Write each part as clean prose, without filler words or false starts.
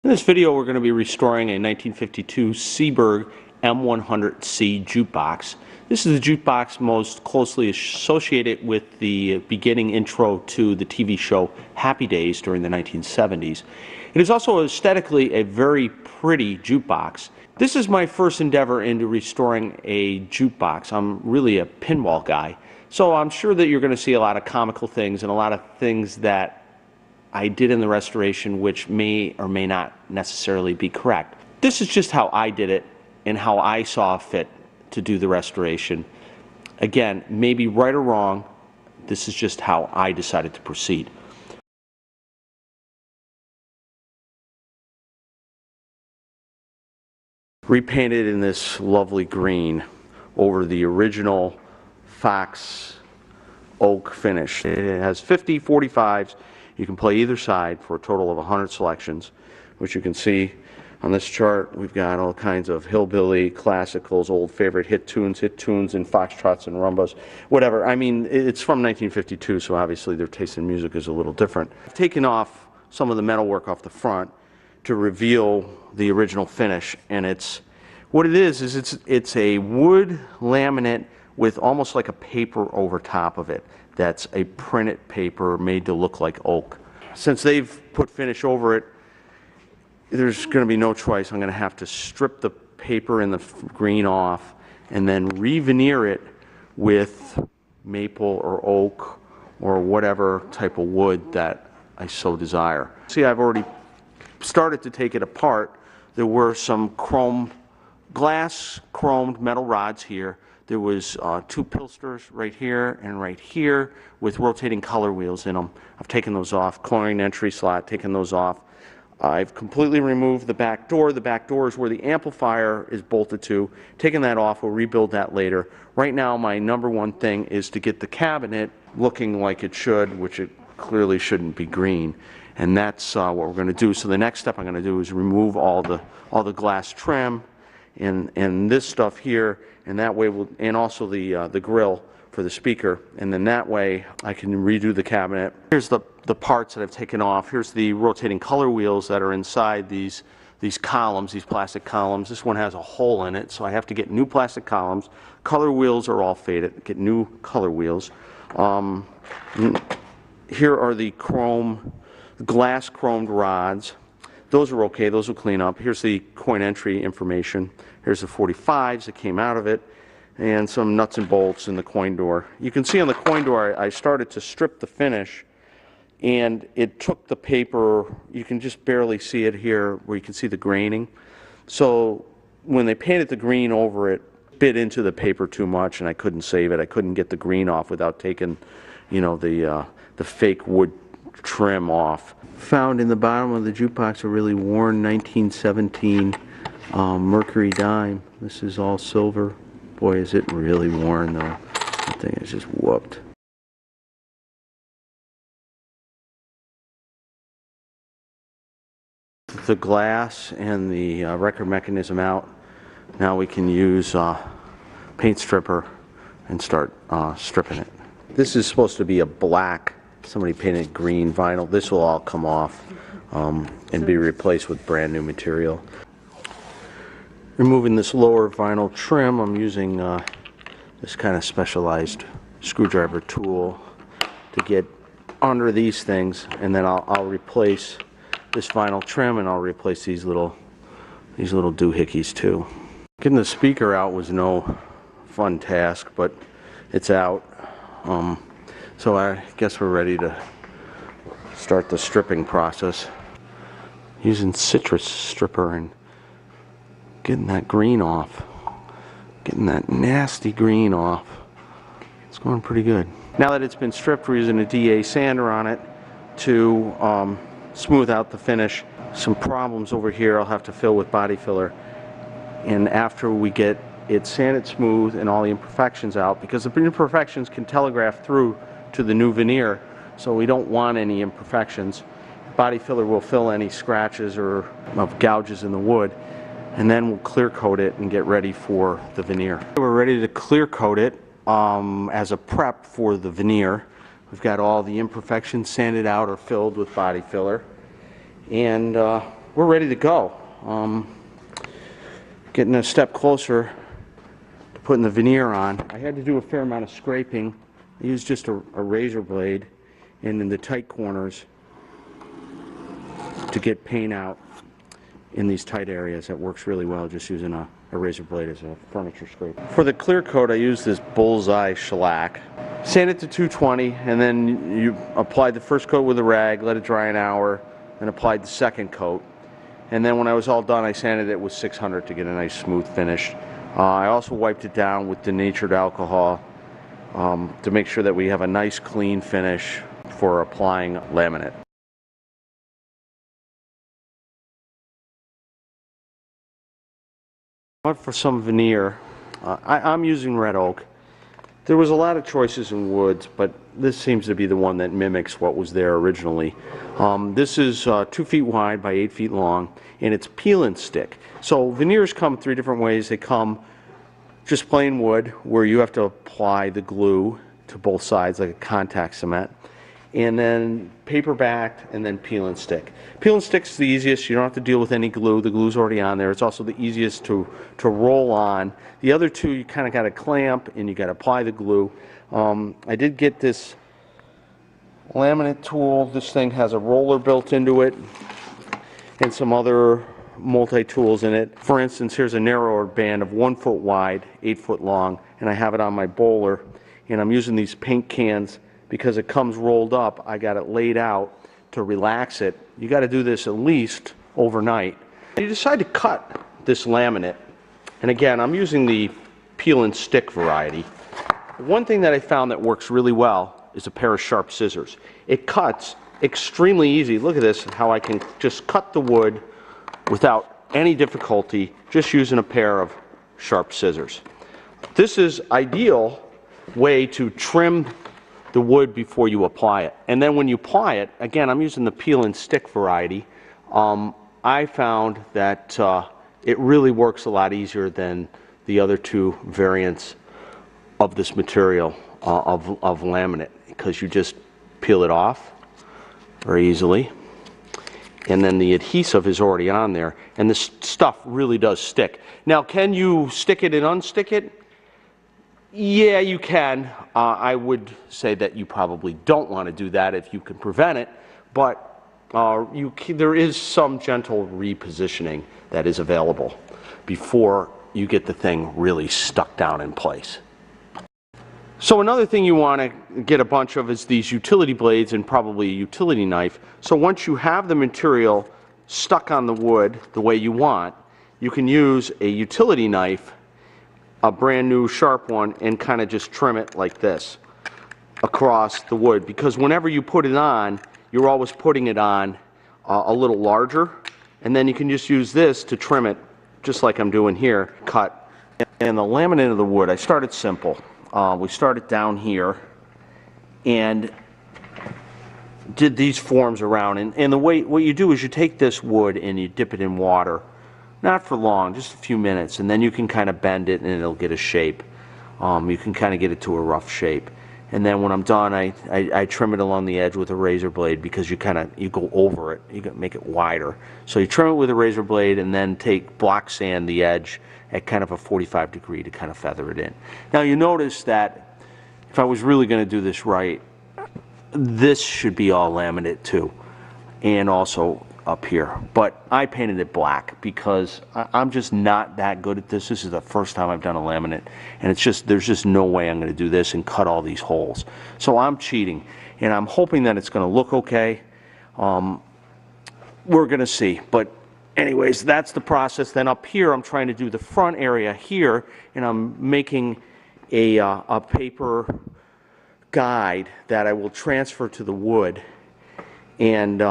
In this video, we're going to be restoring a 1952 Seeburg m100c jukebox. This is the jukebox most closely associated with the beginning intro to the TV show Happy Days during the 1970s. It is also aesthetically a very pretty jukebox. This is my first endeavor into restoring a jukebox. I'm really a pinball guy, so I'm sure that you're going to see a lot of comical things and a lot of things that I did in the restoration which may or may not necessarily be correct. This is just how I did it and how I saw fit to do the restoration. Again, maybe right or wrong, this is just how I decided to proceed. Repainted in this lovely green over the original Fox oak finish. It has 50 45s. You can play either side for a total of 100 selections, which you can see on this chart. We've got all kinds of hillbilly, classicals, old favorite hit tunes and foxtrots and rumbas, whatever. I mean, it's from 1952, so obviously their taste in music is a little different. I've taken off some of the metalwork off the front to reveal the original finish, and what it is it's a wood laminate with almost like a paper over top of it. That's a printed paper made to look like oak. Since they've put finish over it, there's going to be no choice. I'm going to have to strip the paper and the green off and then re-veneer it with maple or oak or whatever type of wood that I so desire. See, I've already started to take it apart. There were some glass chromed metal rods here. There was two pilsters right here and right here with rotating color wheels in them. I've taken those off. Chlorine entry slot, taken those off. I've completely removed the back door. The back door is where the amplifier is bolted to. Taking that off, we'll rebuild that later. Right now, my number one thing is to get the cabinet looking like it should, which it clearly shouldn't be green. And that's what we're going to do. So the next step I'm going to do is remove all the glass trim and this stuff here, and that way and also the grill for the speaker, and then that way I can redo the cabinet. Here's the parts that I've taken off. Here's the rotating color wheels that are inside these columns, these plastic columns. This one has a hole in it, so I have to get new plastic columns. Color wheels are all faded. Get new color wheels. Here are the glass chromed rods. Those are okay, those will clean up. Here's the coin entry information. Here's the 45s that came out of it, and some nuts and bolts in the coin door. You can see on the coin door I started to strip the finish, and it took the paper, you can just barely see it here where you can see the graining. So when they painted the green over it, it bit into the paper too much and I couldn't save it. I couldn't get the green off without taking, the fake wood trim off. Found in the bottom of the jukebox a really worn 1917 Mercury dime. This is all silver. Boy, is it really worn though. That thing is just whooped. The glass and the record mechanism out. Now we can use paint stripper and start stripping it. This is supposed to be a black. Somebody painted green vinyl. This will all come off and be replaced with brand new material. Removing this lower vinyl trim, I'm using this kind of specialized screwdriver tool to get under these things, and then I'll replace this vinyl trim and I'll replace these little doohickeys too. Getting the speaker out was no fun task, but it's out. So I guess we're ready to start the stripping process. Using citrus stripper and getting that green off. Getting that nasty green off. It's going pretty good. Now that it's been stripped, we're using a DA sander on it to smooth out the finish. Some problems over here I'll have to fill with body filler. And after we get it sanded smooth and all the imperfections out, because the imperfections can telegraph through to the new veneer, so we don't want any imperfections. Body filler will fill any scratches or of gouges in the wood, and then we'll clear coat it and get ready for the veneer. We're ready to clear coat it as a prep for the veneer. We've got all the imperfections sanded out or filled with body filler, and we're ready to go. Getting a step closer to putting the veneer on. I had to do a fair amount of scraping. I used just a razor blade and in the tight corners to get paint out in these tight areas. That works really well, just using a razor blade as a furniture scraper. For the clear coat, I use this bullseye shellac. Sand it to 220, and then you apply the first coat with a rag, let it dry an hour, and applied the second coat. And then when I was all done, I sanded it with 600 to get a nice smooth finish. I also wiped it down with denatured alcohol to make sure that we have a nice clean finish for applying laminate. For some veneer, I'm using red oak. There was a lot of choices in woods, but this seems to be the one that mimics what was there originally. This is 2 feet wide by 8 feet long, and it's peel and stick. So veneers come 3 different ways. They come just plain wood, where you have to apply the glue to both sides like a contact cement, and then paper backed, and then peel and stick. Peel and stick is the easiest. You don't have to deal with any glue. The glue's already on there. It's also the easiest to roll on. The other two, you kind of got to clamp and you got to apply the glue. I did get this laminate tool. This thing has a roller built into it and some other multi-tools in it. For instance, here's a narrower band of 1 foot wide, 8 foot long, and I have it on my bowler, and I'm using these paint cans because it comes rolled up. I got it laid out to relax it. You got to do this at least overnight. You decide to cut this laminate, and again, I'm using the peel and stick variety. One thing that I found that works really well is a pair of sharp scissors. It cuts extremely easy. Look at this, how I can just cut the wood without any difficulty, just using a pair of sharp scissors. This is ideal way to trim the wood before you apply it. And then when you apply it, again, I'm using the peel and stick variety. I found that it really works a lot easier than the other 2 variants of this material of laminate, because you just peel it off very easily, and then the adhesive is already on there, and this stuff really does stick. Now, can you stick it and unstick it? Yeah, you can. I would say that you probably don't want to do that if you can prevent it, but there is some gentle repositioning that is available before you get the thing really stuck down in place. So another thing you want to get a bunch of is these utility blades and probably a utility knife. So once you have the material stuck on the wood the way you want, you can use a utility knife, a brand new sharp one, and kind of just trim it like this across the wood, because whenever you put it on, you're always putting it on a little larger, and then you can just use this to trim it just like I'm doing here, cut. And the laminate of the wood, I started simple. We started down here and did these forms around, and the way, what you do is you take this wood and you dip it in water. Not for long, just a few minutes, and then you can kind of bend it and it'll get a shape. You can kind of get it to a rough shape. And then when I'm done, I trim it along the edge with a razor blade, because you go over it, you make it wider. So you trim it with a razor blade and then take block sand the edge at kind of a 45 degree to kind of feather it in. Now you notice that if I was really going to do this right, this should be all laminate too, and also up here, but I painted it black because I'm just not that good at this. This is the first time I've done a laminate, and there's just no way I'm going to do this and cut all these holes. So I'm cheating, and I'm hoping that it's going to look okay. We're going to see, but anyways, that's the process. Then up here, I'm trying to do the front area here, and I'm making a paper guide that I will transfer to the wood, and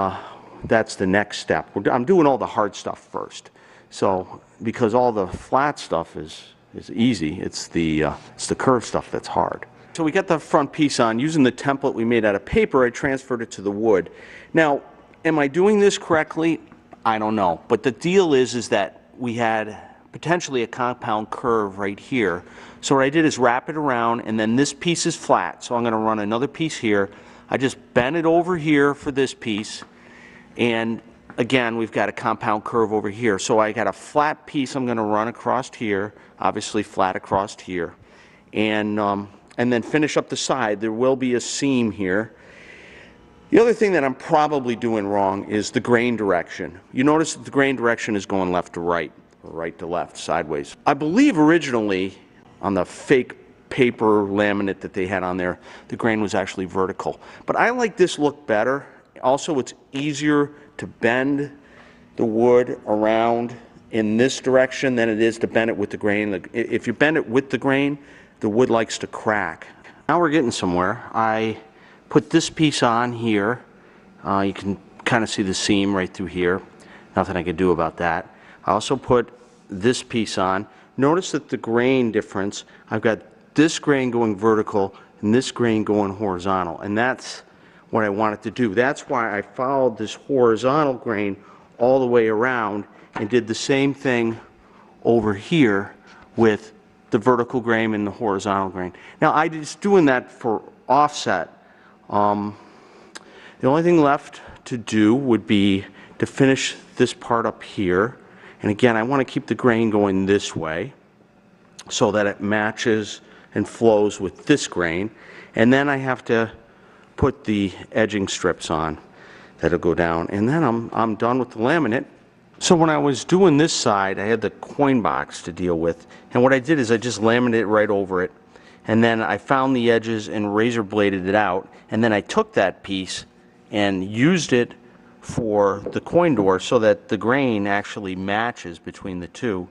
that's the next step. I'm doing all the hard stuff first. So, because all the flat stuff is easy, it's the curved stuff that's hard. So we got the front piece on. Using the template we made out of paper, I transferred it to the wood. Now, am I doing this correctly? I don't know. But the deal is that we had potentially a compound curve right here. So what I did is wrap it around, and then this piece is flat. So I'm going to run another piece here. I just bent it over here for this piece, and again, we've got a compound curve over here. So I got a flat piece I'm going to run across here, obviously flat across here, and then finish up the side. There will be a seam here. The other thing that I'm probably doing wrong is the grain direction. You notice that the grain direction is going left to right, or right to left, sideways. I believe originally on the fake paper laminate that they had on there, the grain was actually vertical. But I like this look better. Also, it's easier to bend the wood around in this direction than it is to bend it with the grain. If you bend it with the grain, the wood likes to crack. Now we're getting somewhere. I put this piece on here. You can kind of see the seam right through here. Nothing I could do about that. I also put this piece on. Notice that the grain difference, I've got this grain going vertical and this grain going horizontal, and that's what I wanted to do. That's why I followed this horizontal grain all the way around and did the same thing over here with the vertical grain and the horizontal grain. Now I just doing that for offset. The only thing left to do would be to finish this part up here. And again, I want to keep the grain going this way so that it matches and flows with this grain. And then I have to put the edging strips on that'll go down. And then I'm done with the laminate. So when I was doing this side, I had the coin box to deal with. And what I did is I just laminated it right over it. And then I found the edges and razor bladed it out, and then I took that piece and used it for the coin door so that the grain actually matches between the two.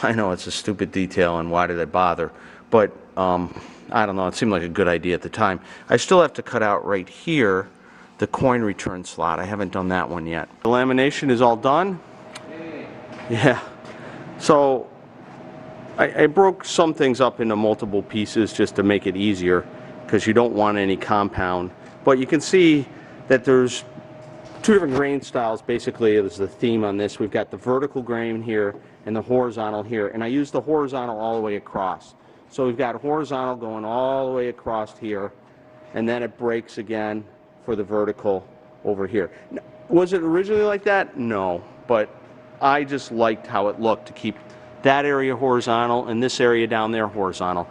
I know it's a stupid detail and why did I bother, but I don't know, it seemed like a good idea at the time. I still have to cut out right here the coin return slot. I haven't done that one yet. The lamination is all done. Yeah. So I broke some things up into multiple pieces just to make it easier because you don't want any compound. But you can see that there's two different grain styles basically. There's the theme on this. We've got the vertical grain here and the horizontal here. And I used the horizontal all the way across. So we've got horizontal going all the way across here, and then it breaks again for the vertical over here. Was it originally like that? No. But I just liked how it looked to keep that area horizontal and this area down there horizontal.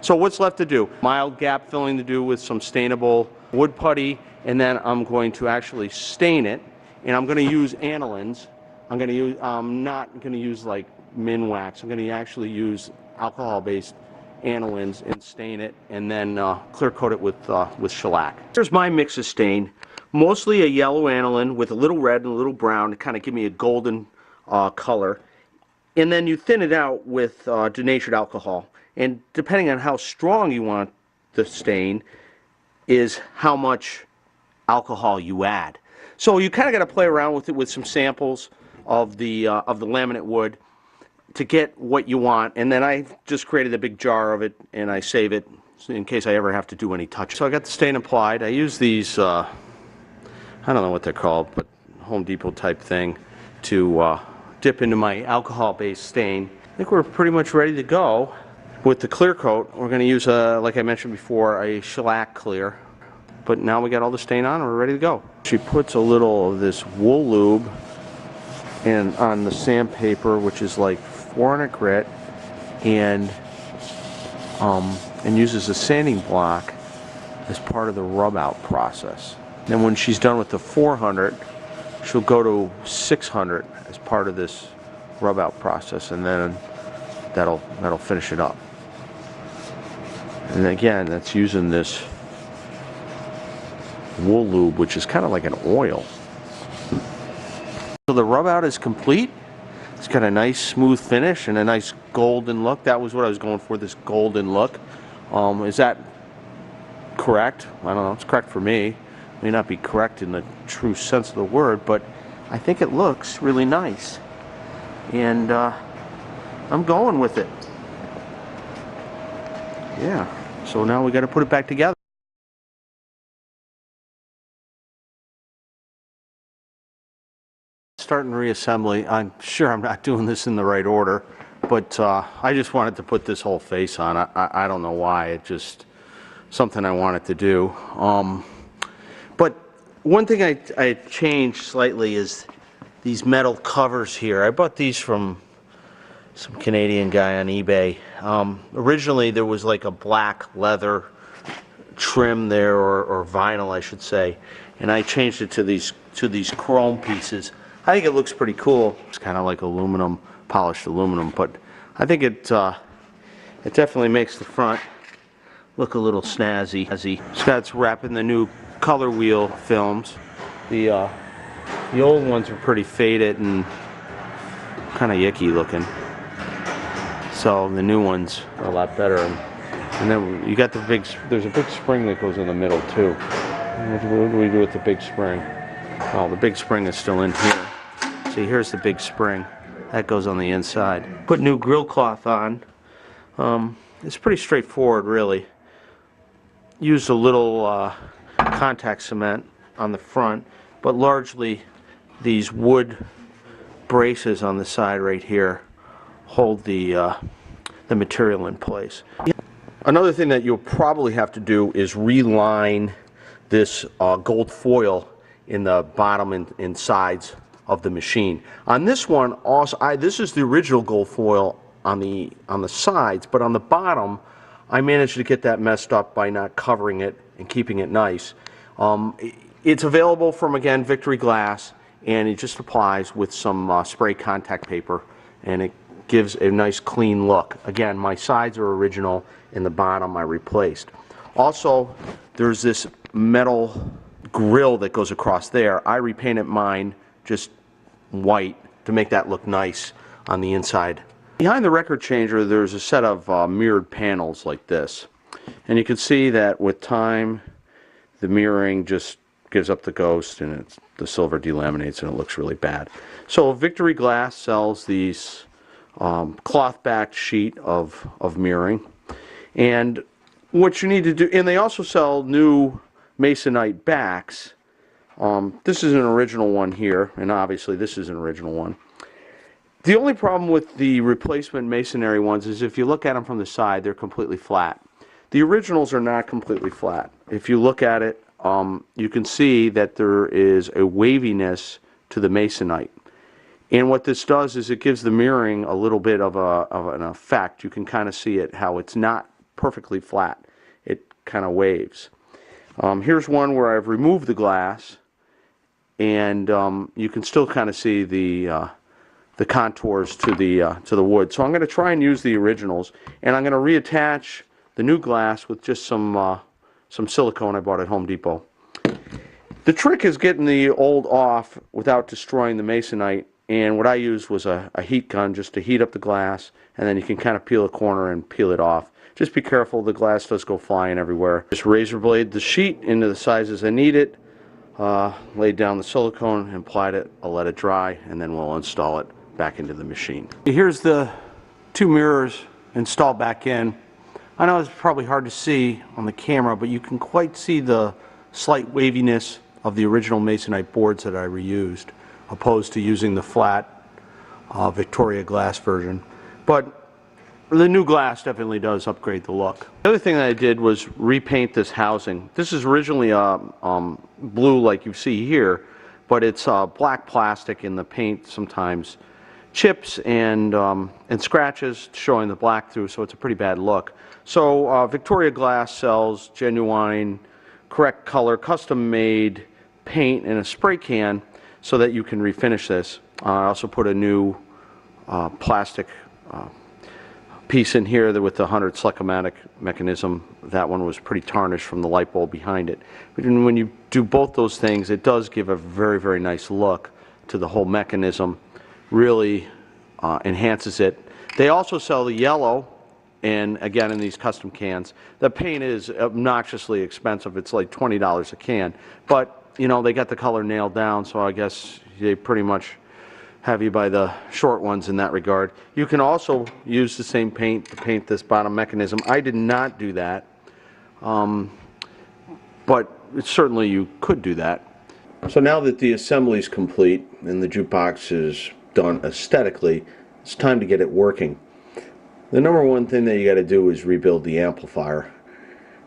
So what's left to do? Mild gap filling to do with some stainable wood putty, and then I'm going to actually stain it, and I'm going to use anilines. I'm not going to use like min wax. I'm going to actually use alcohol-based anilines and stain it, and then clear coat it with shellac. Here's my mix of stain. Mostly a yellow aniline with a little red and a little brown to kind of give me a golden color. And then you thin it out with denatured alcohol. And depending on how strong you want the stain is how much alcohol you add. So you kind of got to play around with it with some samples of the laminate wood to get what you want. And then I just created a big jar of it and I save it in case I ever have to do any touch. So I got the stain applied. I use these I don't know what they're called, but Home Depot type thing to dip into my alcohol-based stain. I think we're pretty much ready to go. With the clear coat, we're going to use, like I mentioned before, a shellac clear. But now we got all the stain on and we're ready to go. She puts a little of this wool lube on the sandpaper, which is like 400 grit, and uses a sanding block as part of the rub out process. Then when she's done with the 400, she'll go to 600 as part of this rub out process, and then that'll finish it up. And again, that's using this wool lube, which is kind of like an oil. So the rub out is complete. It's got a nice smooth finish and a nice golden look. That was what I was going for, this golden look. Is that correct? I don't know, it's correct for me. May not be correct in the true sense of the word, but I think it looks really nice. And I'm going with it. Yeah, so now we got to put it back together. Starting reassembly. I'm sure I'm not doing this in the right order, but I just wanted to put this whole face on. I don't know why, it just something I wanted to do. But one thing I changed slightly is these metal covers here. I bought these from some Canadian guy on eBay. Originally there was like a black leather trim there, or vinyl I should say, and I changed it to these chrome pieces. I think it looks pretty cool. It's kind of like aluminum, polished aluminum, but I think it definitely makes the front look a little snazzy. Scott's wrapping the new color wheel films. The old ones are pretty faded and kind of yucky looking, so the new ones are a lot better. And then you got there's a big spring that goes in the middle too. What do we do with the big spring? Oh, the big spring is still in here. See, here's the big spring. That goes on the inside. Put new grill cloth on. It's pretty straightforward, really. Used a little contact cement on the front, but largely these wood braces on the side right here hold the material in place. Another thing that you'll probably have to do is reline this gold foil in the bottom and sides of the machine. On this one, also, this is the original gold foil on the sides, but on the bottom, I managed to get that messed up by not covering it and keeping it nice. It's available from, again, Victory Glass, and it just applies with some spray contact paper, and it gives a nice clean look. Again, my sides are original, and the bottom I replaced. Also, there's this metal grill that goes across there. I repainted mine just white to make that look nice on the inside. Behind the record changer, there's a set of mirrored panels like this, and you can see that with time the mirroring just gives up the ghost, and the silver delaminates and it looks really bad. So Victory Glass sells these cloth-backed sheet of mirroring, and what you need to do, and they also sell new Masonite backs. This is an original one here, and obviously this is an original one. The only problem with the replacement masonry ones is if you look at them from the side, they're completely flat. The originals are not completely flat. If you look at it, you can see that there is a waviness to the masonite. And what this does is it gives the mirroring a little bit of an effect. You can kind of see it, how it's not perfectly flat. It kind of waves. Here's one where I've removed the glass, and you can still kind of see the contours to the wood. So I'm going to try and use the originals, and I'm going to reattach the new glass with just some silicone I bought at Home Depot. The trick is getting the old off without destroying the masonite, and what I used was a heat gun just to heat up the glass, and then you can kind of peel a corner and peel it off. Just be careful, the glass does go flying everywhere. Just razor blade the sheet into the sizes I need it, laid down the silicone, and applied it. I'll let it dry, and then we'll install it back into the machine. Here's the two mirrors installed back in. I know it's probably hard to see on the camera, but you can quite see the slight waviness of the original Masonite boards that I reused, opposed to using the flat Victoria Glass version. But the new glass definitely does upgrade the look. The other thing that I did was repaint this housing. This is originally blue like you see here, but it's black plastic, and the paint sometimes chips and scratches, showing the black through, so it's a pretty bad look. So Victoria Glass sells genuine, correct color, custom-made paint in a spray can so that you can refinish this. I also put a new plastic piece in here with the 100 Select-O-Matic mechanism. That one was pretty tarnished from the light bulb behind it. But when you do both those things, it does give a very, very nice look to the whole mechanism. Really enhances it. They also sell the yellow, and again in these custom cans. The paint is obnoxiously expensive. It's like $20 a can, but you know, they got the color nailed down, so I guess they pretty much have you by the short ones in that regard. You can also use the same paint to paint this bottom mechanism. I did not do that, but certainly you could do that. So now that the assembly is complete and the jukebox is done aesthetically, it's time to get it working. The number one thing that you got to do is rebuild the amplifier.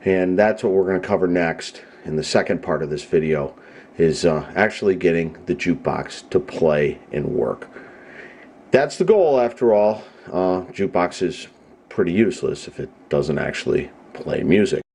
And that's what we're going to cover next in the second part of this video, is actually getting the jukebox to play and work. That's the goal, after all. Jukebox is pretty useless if it doesn't actually play music.